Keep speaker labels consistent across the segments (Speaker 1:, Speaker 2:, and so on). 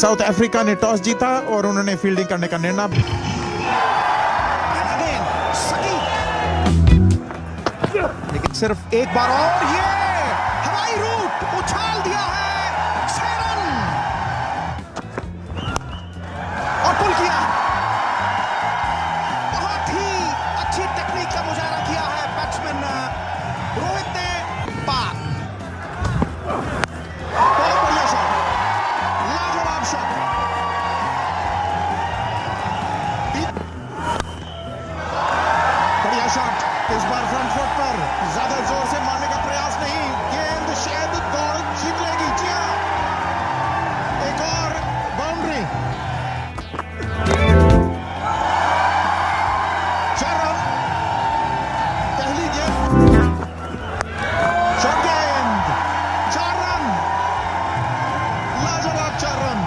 Speaker 1: South Africa ने toss जीता और उन्होंने फील्डिंग करने का निर्णय।
Speaker 2: लेकिन सिर्फ एक बार और ये हवाई रूट उछाल दिया है 6 रन और पुल किया। बहुत ही अच्छी टेक्निक का मुजाहरा किया है बैट्समैन रोहित ने। पार बहुत बढ़िया शॉट, लाजवाब शॉट। बढ़िया शॉट, इस बार फ्रंट फुट पर, ज्यादा जोर से मारने का प्रयास नहीं। गेंद शायद दौड़ जीत लेगी। जी हां, एक और बाउंड्री। 4 रन पहली गेंद, शॉर्ट गेंद, 4 रन, लाजवाब 4 run.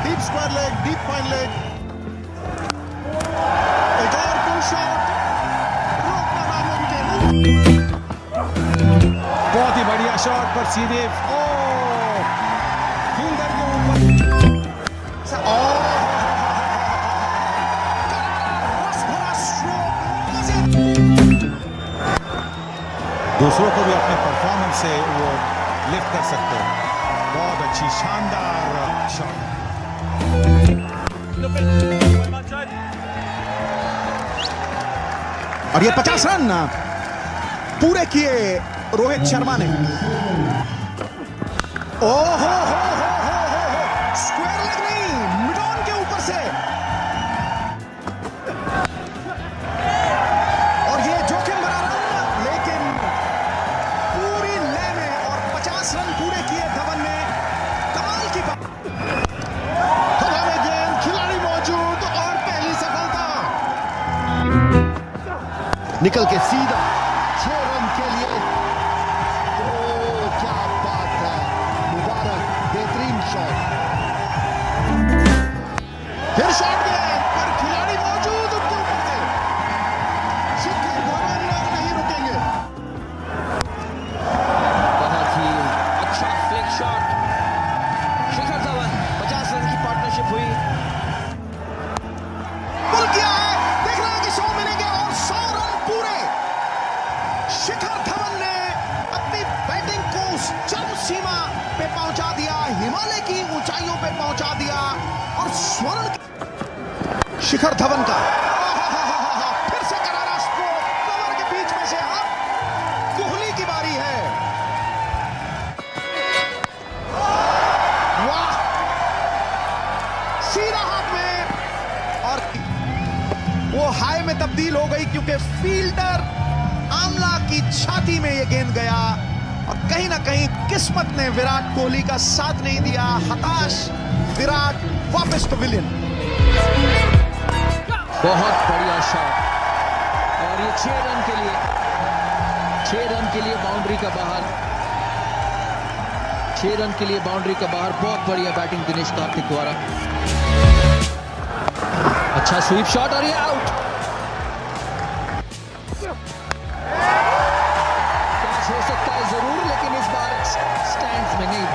Speaker 2: Deep square leg, deep fine leg. एक और पुल शॉट, बहुत ही बढ़िया शॉट पर सीधे फील्डर के ऊपर। दूसरों को भी अपने परफॉर्मेंस से वो लिफ्ट कर सकते हैं। बहुत अच्छी शानदार शॉट। और ये 50 रन पूरे किए रोहित शर्मा ने। ओहो हो, स्क्वायर लेग नहीं, मिड ऑन के ऊपर से। और ये जोखिम भरा रन, लेकिन पूरी लय में, और 50 रन पूरे किए धवन ने। कमाल की बात। हवा में गेंद, खिलाड़ी मौजूद और पहली सफलता। निकल के सीधा 6 रन के लिए। तो क्या बात है, मुबारक, बेहतरीन शॉट। फिर शॉट गए पर खिलाड़ी मौजूद उनके ऊपर से। शिखर धवन नहीं रुकेंगे।
Speaker 3: बहुत ही अच्छा flick shot. Shikhar Dhawan 50 run की पार्टनरशिप हुई।
Speaker 2: पुल किया है, देख रहे हैं कि 100 मिलेंगे और 100 रन पूरे। शिखर धवन ने अपनी बैटिंग को उस चरम सीमा पे पहुंचा दिया, हिमालय की ऊंचाइयों पे पहुंचा दिया। और स्वर्ण शिखर धवन का फिर से करारा स्ट्रोक कवर के बीच में से। अब कोहली की बारी है। वाह, सीधा हाथ में, और वो हाई में तब्दील हो गई क्योंकि फील्डर आमला की छाती में ये गेंद गया। और कहीं ना कहीं किस्मत ने विराट कोहली का साथ नहीं दिया। हताश विराट वापस पवेलियन।
Speaker 3: बहुत बढ़िया शॉट, और ये 6 रन के लिए, 6 रन के लिए बाउंड्री का बाहर, 6 रन के लिए बाउंड्री का बाहर। बहुत बढ़िया बैटिंग दिनेश कार्तिक द्वारा। अच्छा स्वीप शॉट, और ये आउट। कैच हो सकता है जरूर, लेकिन इस बार स्टैंड्स में नहीं।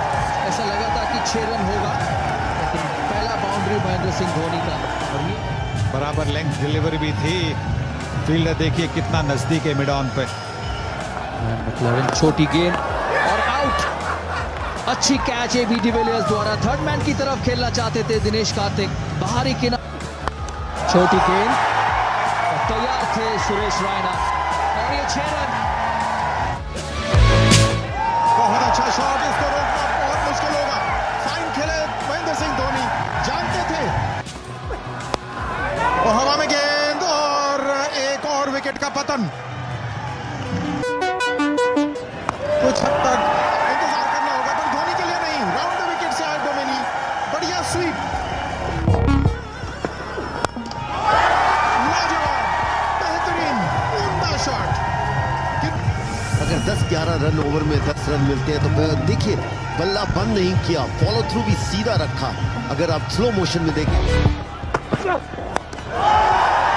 Speaker 3: ऐसा लगा था कि 6 रन होगा, लेकिन पहला बाउंड्री महेंद्र सिंह धोनी का। और ये
Speaker 1: बराबर लेंथ डिलीवरी भी थी। फील्डर देखिए कितना नजदीक है मिड ऑन पे।
Speaker 3: मतलब छोटी गेंद और आउट। अच्छी कैच एबी डिविलियर्स द्वारा। थर्ड मैन की तरफ खेलना चाहते थे दिनेश कार्तिक, बाहरी किनारे। छोटी गेंद, तैयार थे सुरेश रायना, और ये 6 रन।
Speaker 2: बहुत अच्छा शॉट, इसको रोकना बहुत मुश्किल होगा। फाइन खेले महेंद्र सिंह धोनी, जानते थे। और हवा में गेंद, और एक और विकेट का पतन। कुछ हद तक इंतजार करना होगा, पर धोनी के लिए नहीं। राउंड द विकेट से आए डोमेनी, बढ़िया स्वीप, लाजवाब, बेहतरीन, उम्दा शॉट।
Speaker 4: अगर 10-11 रन ओवर में 10 रन मिलते हैं तो देखिए, बल्ला बंद नहीं किया, फॉलो थ्रू भी सीधा रखा। अगर आप स्लो मोशन में देखें।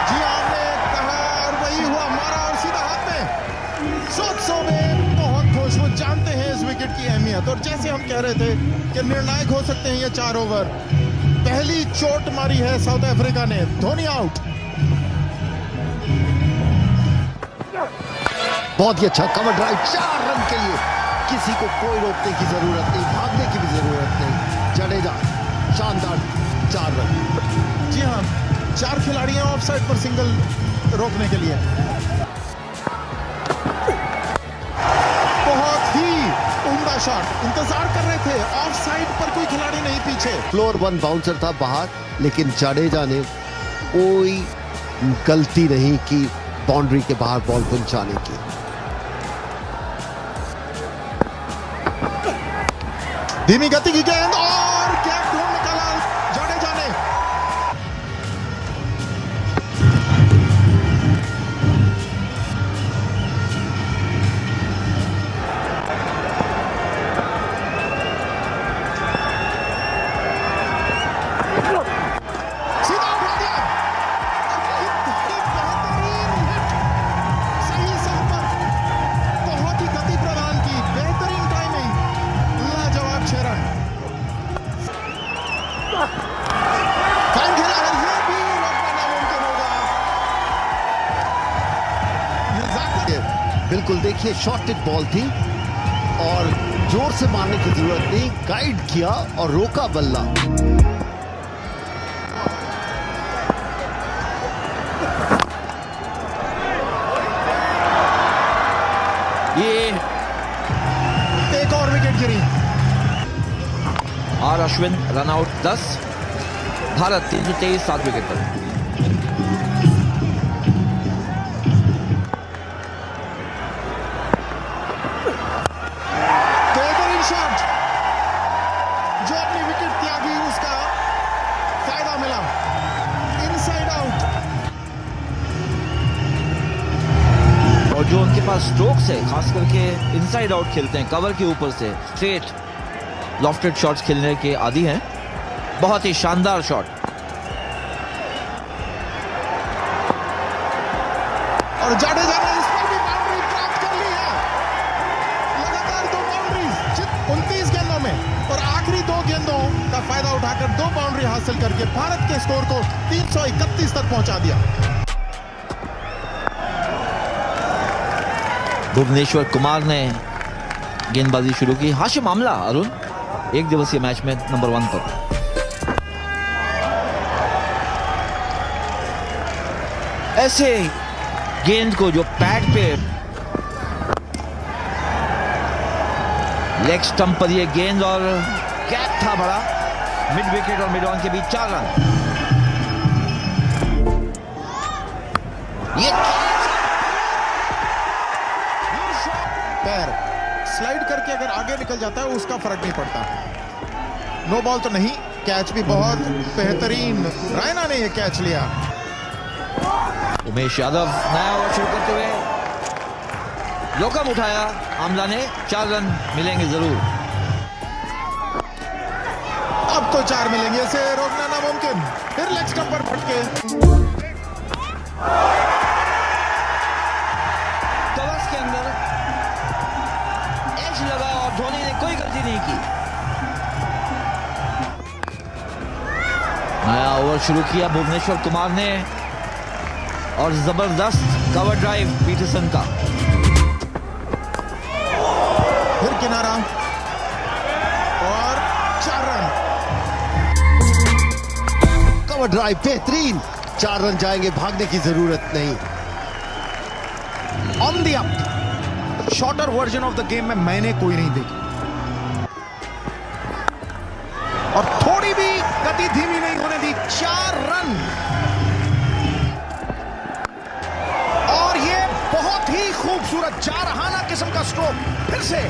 Speaker 2: जी आपने कहा और वही हुआ, मारा और सीधा हाथ में। 100 में बहुत खुश, वो जानते हैं इस विकेट की अहमियत। और जैसे हम कह रहे थे कि निर्णायक हो सकते हैं ये 4 ओवर, पहली चोट मारी है साउथ अफ्रीका ने। धोनी आउट।
Speaker 4: बहुत ही अच्छा कवर ड्राइव, 4 रन के लिए। किसी को कोई रोकने की जरूरत नहीं, भागने की भी जरूरत नहीं। जडेजा शानदार 4 रन।
Speaker 2: जी हाँ, 4 खिलाड़ी हैं ऑफ साइड पर सिंगल रोकने के लिए। बहुत ही उम्दा शॉट, इंतजार कर रहे थे, ऑफ साइड पर कोई खिलाड़ी नहीं पीछे।
Speaker 4: फ्लोर 1 बाउंसर था बाहर, लेकिन जडेजा ने कोई गलती नहीं की बाउंड्री के बाहर बॉल पहुंचाने की।
Speaker 2: धीमी गति की गेंद और गैप ढूंढ निकाला जडेजा ने। सीधा उठा दिया। कितनी बेहतरीन हिट, सही समय पर, बहुत ही गति प्रदान की, बेहतरीन टाइमिंग, लाजवाब 6 रन। फाइन खेला है, ये भी रोकना नामुमकिन होगा। नजाकत
Speaker 4: बिल्कुल देखिए, शॉर्टेड बॉल थी और जोर से मारने की जरूरत नहीं, गाइड किया और रोका बल्ला।
Speaker 3: ये
Speaker 2: एक और विकेट गिरी।
Speaker 3: R Ashwin run out 10। Bharat 323 7 wicket पर।
Speaker 2: बेहतरीन शॉट, जो अपनी विकेट त्यागी उसका फायदा मिला। Inside out.
Speaker 3: और जो उनके पास स्ट्रोक्स है, खास करके इनसाइड आउट खेलते हैं, कवर के ऊपर से स्ट्रेट लॉफ्टेड शॉट्स खेलने के आदी हैं। बहुत ही शानदार शॉट।
Speaker 2: और जडेजा ने इस पर भी बाउंड्री प्राप्त कर ली है। लगातार 2 बाउंड्रीज 29 गेंदों में, और आखिरी 2 गेंदों का फायदा उठाकर 2 बाउंड्री हासिल करके भारत के स्कोर को 331 तक पहुंचा दिया।
Speaker 3: भुवनेश्वर कुमार ने गेंदबाजी शुरू की। हाशिम आमला अरुण एक दिवसीय मैच में नंबर 1 पर। ऐसे गेंद को जो पैड पे लेग स्टंप पर ये गेंद, और गैप था बड़ा मिड विकेट और मिड ऑन के बीच। 4 रन। ये
Speaker 2: पैर स्लाइड करके अगर आगे निकल जाता है उसका फर्क नहीं पड़ता। नो बॉल तो नहीं, कैच भी बहुत बेहतरीन, रायना ने यह कैच लिया।
Speaker 3: उमेश यादव नया ओवर शुरू करते हुए लोकम उठाया आमला ने। 4 रन मिलेंगे जरूर।
Speaker 2: अब तो 4 मिलेंगे, इसे रोकना नामुमकिन। फिर लेग स्टंप पर फटके।
Speaker 3: कवर्स के अंदर एज लगा और धोनी ने कोई गलती नहीं की। नया ओवर शुरू किया भुवनेश्वर कुमार ने, और जबरदस्त कवर ड्राइव पीटरसन का।
Speaker 2: फिर किनारा और 4 रन।
Speaker 4: कवर ड्राइव बेहतरीन, 4 रन जाएंगे, भागने की जरूरत नहीं।
Speaker 2: On the up, shorter version of the game में मैंने कोई नहीं देखी, और थोड़ी भी गति धीमी नहीं होने दी। 4 रन, और ये बहुत ही खूबसूरत जारहाना किस्म का स्ट्रोक। फिर से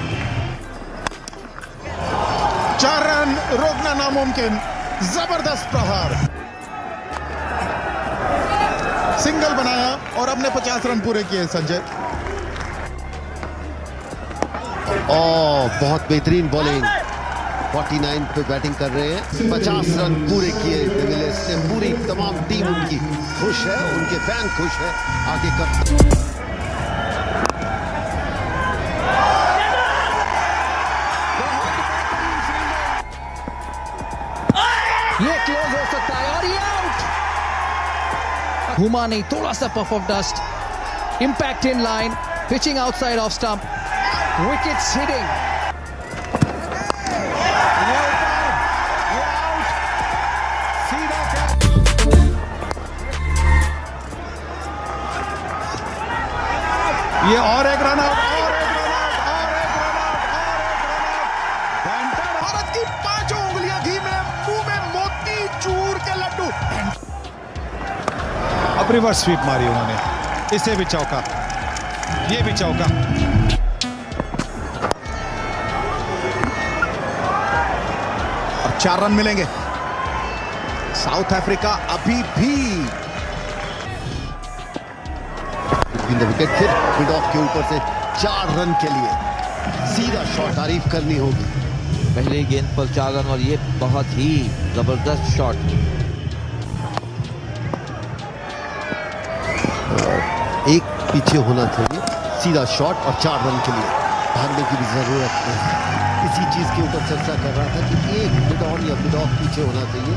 Speaker 2: 4 रन, रोकना नामुमकिन। जबरदस्त प्रहार, सिंगल बनाया और अपने 50 रन पूरे किए संजय।
Speaker 4: बहुत बेहतरीन बॉलिंग, 49 पे बैटिंग कर रहे हैं। 50 रन पूरे किए डिविलियर्स ने। पूरी तमाम टीम उनकी खुश है, उनके फैन खुश है। आगे कर
Speaker 3: ये क्लोज हो सकता है और ये आउट। घुमा नहीं, थोड़ा सा puff of dust, impact in line, pitching outside off stump, wickets hitting.
Speaker 1: ये और एक रन आउट,
Speaker 2: भारत की पांचों उंगलियां घी में, मुंह में मोती चूर के लड्डू।
Speaker 1: अब रिवर्स स्वीप मारी उन्होंने, इसे भी चौका, ये भी चौका।
Speaker 2: और 4 रन मिलेंगे। साउथ अफ्रीका अभी भी
Speaker 4: विकेट, फिर मिड ऑफ के ऊपर से 4 रन के लिए सीधा शॉट, तारीफ करनी होगी।
Speaker 5: पहले गेंद पर 4 रन और ये बहुत ही जबरदस्त शॉट।
Speaker 4: एक पीछे होना चाहिए, सीधा शॉट और 4 रन के लिए भागने की भी जरूरत है। इसी चीज के ऊपर चर्चा कर रहा था कि एक मिड ऑन या मिड ऑफ पीछे होना चाहिए।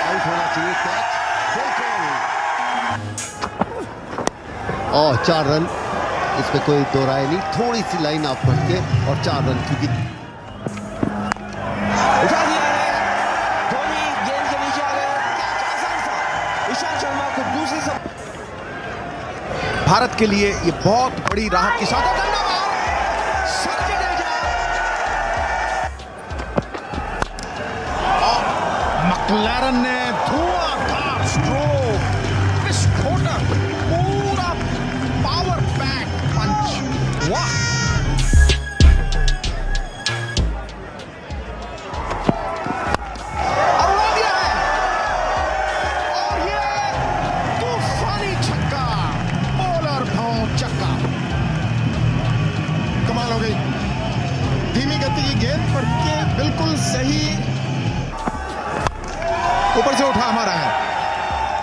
Speaker 4: आउट होना चाहिए, कैच, और 4 रन, इसमें कोई दो राय नहीं। थोड़ी सी लाइन आप पढ़ के और 4 रन, क्योंकि
Speaker 5: उठा दिया है धोनी, गेंद के नीचे आ गए, कैच आसान सा। ईशांत शर्मा को दूसरी
Speaker 2: भारत के लिए ये बहुत बड़ी राहत की साथ सर जडेजा और मैक्लारन ने धुआंधार स्ट्रोक, विस्फोटक, पूरा पावर पैक पंच। वाह, और उड़ा दिया है, और ये तूफानी छक्का, बॉलर भाव चक्का। कमाल हो गई, धीमी गति की गेंद पर के बिल्कुल सही ऊपर से उठा हमारा है,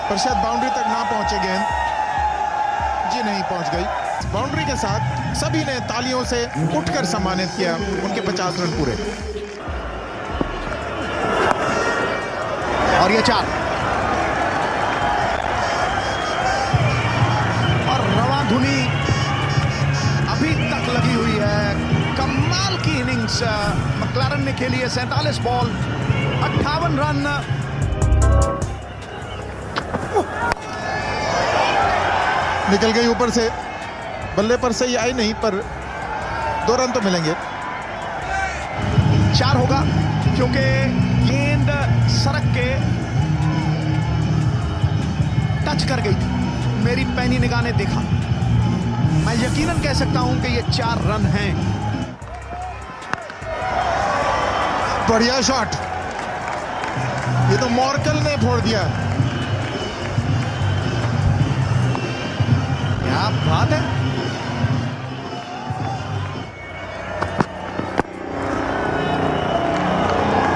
Speaker 2: पर शायद बाउंड्री तक ना पहुंचे गेंद। जी नहीं पहुंच गई। बाउंड्री के साथ सभी ने तालियों से उठकर सम्मानित किया उनके 50 रन पूरे। और ये 4 और रवां धुनी अभी तक लगी हुई है। कमाल की इनिंग्स मैक्लारन ने खेली है। 47 बॉल 58 रन। निकल गई ऊपर से, बल्ले पर सही आई नहीं, पर 2 रन तो मिलेंगे। 4 होगा क्योंकि गेंद सड़क के टच कर गई थी। मेरी पैनी निगाह ने देखा। मैं यकीनन कह सकता हूं कि ये 4 रन हैं। बढ़िया शॉट, ये तो मॉर्कल ने फोड़ दिया। क्या बात है।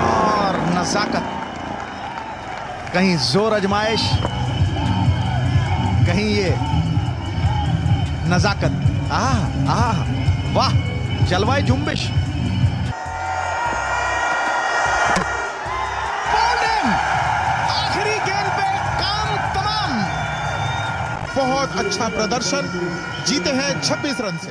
Speaker 2: और नजाकत, कहीं जोर आजमाइश, कहीं ये नजाकत। वाह, जलवाए जुम्बिश। आखिरी गेंद पे काम तमाम। बहुत अच्छा प्रदर्शन, जीते हैं 26 रन से।